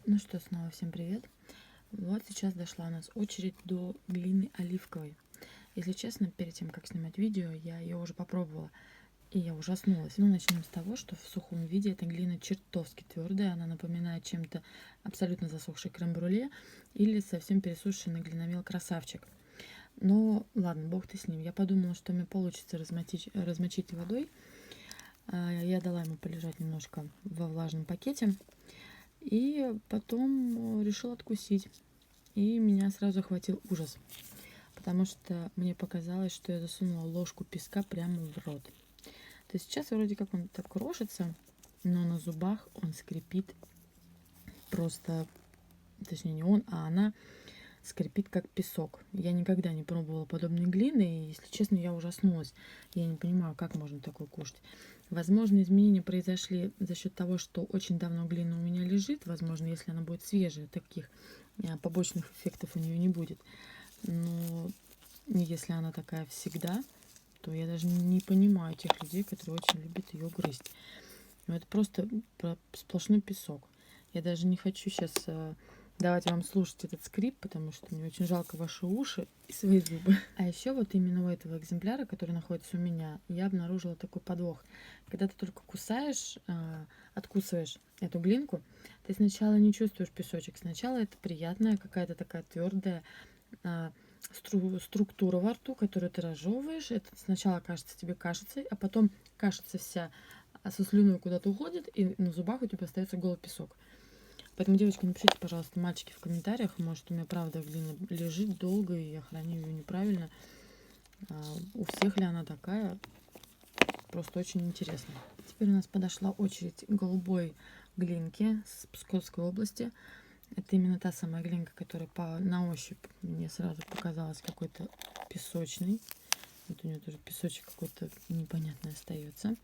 Ну что, снова всем привет. Вот сейчас дошла у нас очередь до глины оливковой. Если честно, перед тем, как снимать видео, я ее уже попробовала, и я ужаснулась. Ну, начнем с того, что в сухом виде эта глина чертовски твердая, она напоминает чем-то абсолютно засохший крем-брюле или совсем пересушенный глиномел красавчик. Но ладно, бог ты с ним. Я подумала, что мне получится размочить водой. Я дала ему полежать немножко во влажном пакете. И потом решила откусить. И меня сразу охватил ужас, потому что мне показалось, что я засунула ложку песка прямо в рот. То есть сейчас вроде как он так крошится, но на зубах он скрипит просто, точнее не он, а она скрипит как песок. Я никогда не пробовала подобной глины, и, если честно, я ужаснулась. Я не понимаю, как можно такое кушать. Возможно, изменения произошли за счет того, что очень давно глина у меня лежит. Возможно, если она будет свежая, таких побочных эффектов у нее не будет. Но если она такая всегда, то я даже не понимаю тех людей, которые очень любят ее грызть. Но это просто сплошной песок. Я даже не хочу сейчас давать вам слушать этот скрип, потому что мне очень жалко ваши уши и свои зубы. А еще вот именно у этого экземпляра, который находится у меня, я обнаружила такой подвох. Когда ты только кусаешь, откусываешь эту глинку, ты сначала не чувствуешь песочек. Сначала это приятная какая-то такая твердая структура во рту, которую ты разжевываешь. Это сначала кажется тебе кашицей, а потом кашица вся со слюной куда-то уходит, и на зубах у тебя остается голый песок. Поэтому, девочки, напишите, пожалуйста, мальчики, в комментариях. Может, у меня правда глина лежит долго, и я храню ее неправильно. У всех ли она такая? Просто очень интересно. Теперь у нас подошла очередь голубой глинки с Псковской области. Это именно та самая глинка, которая на ощупь мне сразу показалась какой-то песочной. Вот у нее тоже песочек какой-то непонятный остается.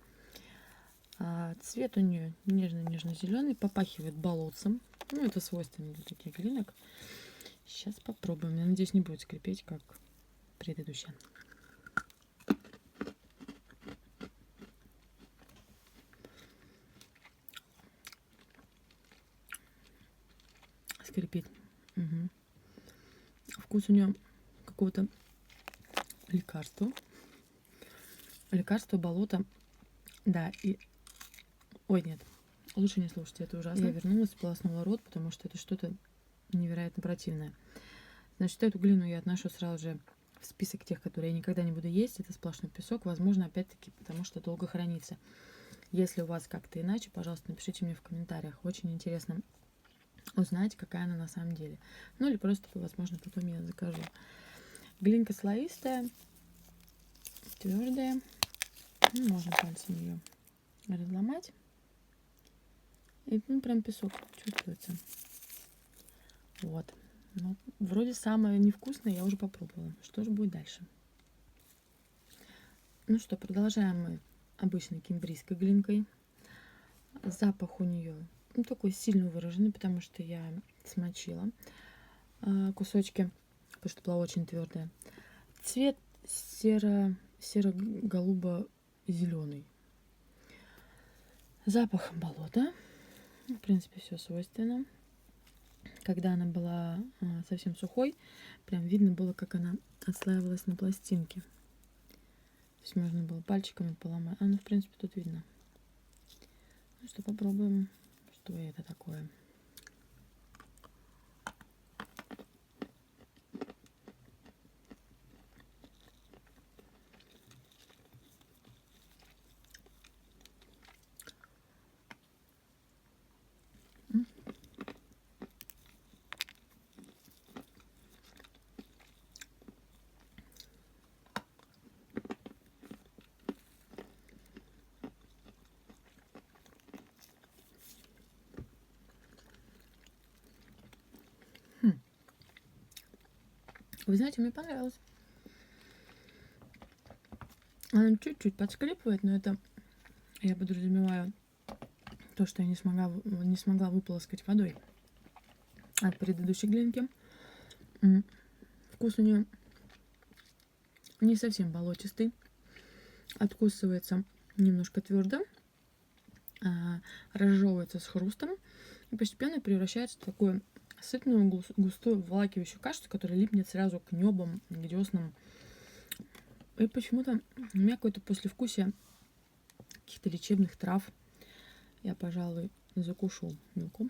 Цвет у нее нежно-нежно-зеленый, попахивает болотцем. Ну, это свойственно для таких глинок. Сейчас попробуем. Я надеюсь, не будет скрипеть, как предыдущая. Скрипит. Угу. Вкус у нее какого-то лекарства. Лекарство, болото. Да, и... Ой, нет. Лучше не слушайте, это ужасно. Я вернулась, сполоснула рот, потому что это что-то невероятно противное. Значит, эту глину я отношу сразу же в список тех, которые я никогда не буду есть. Это сплошной песок. Возможно, опять-таки, потому что долго хранится. Если у вас как-то иначе, пожалуйста, напишите мне в комментариях. Очень интересно узнать, какая она на самом деле. Ну или просто, возможно, потом я закажу. Глинка слоистая, твердая. Ну, можно пальцем ее разломать. И прям песок чувствуется. Вот. Ну, вроде самое невкусное я уже попробовала. Что же будет дальше? Ну что, продолжаем мы обычной кембрийской глинкой. Запах у нее такой сильно выраженный, потому что я смочила кусочки, потому что была очень твердая. Цвет серо-голубо-зеленый. Запах болота. В принципе, все свойственно. Когда она была совсем сухой, прям видно было, как она отслаивалась на пластинке. То есть можно было пальчиками поломать. Ну, в принципе, тут видно. Ну что, попробуем, что это такое. Вы знаете, мне понравилось. Она чуть-чуть подскрипывает, но это я подразумеваю то, что я не смогла выполоскать водой от предыдущей глинки. Вкус у нее не совсем болотистый. Откусывается немножко твердо, разжевывается с хрустом. и постепенно превращается в такую сытную, густую, обволакивающую кашу, которая липнет сразу к небам, к деснам. И почему-то у меня какое-то послевкусие каких-то лечебных трав. Я, пожалуй, закушу мелком.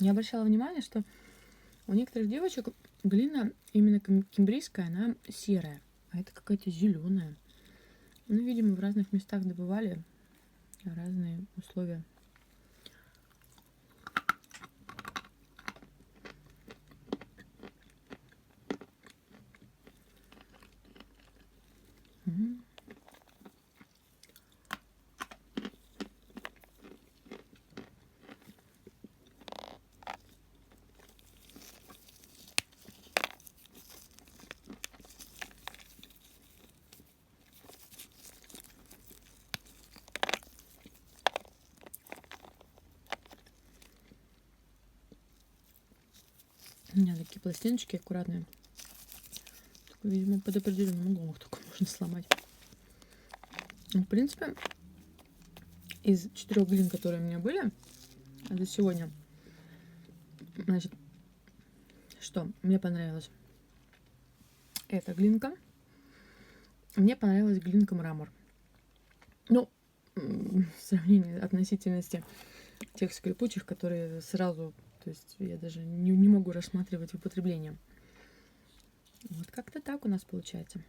Я обращала внимание, что у некоторых девочек глина именно кимбрийская, она серая, а это какая-то зеленая. Ну, видимо, в разных местах добывали разные условия. Мгм. У меня такие пластиночки аккуратные. Только, видимо, под определенным углом их только можно сломать. В принципе, из 4 глин, которые у меня были за сегодня, значит, что мне понравилось? Эта глинка. Мне понравилась глинка мрамор. Ну, в сравнении относительности тех скрипучих, которые сразу, то есть я даже не могу рассматривать в употреблении. Вот как-то так у нас получается.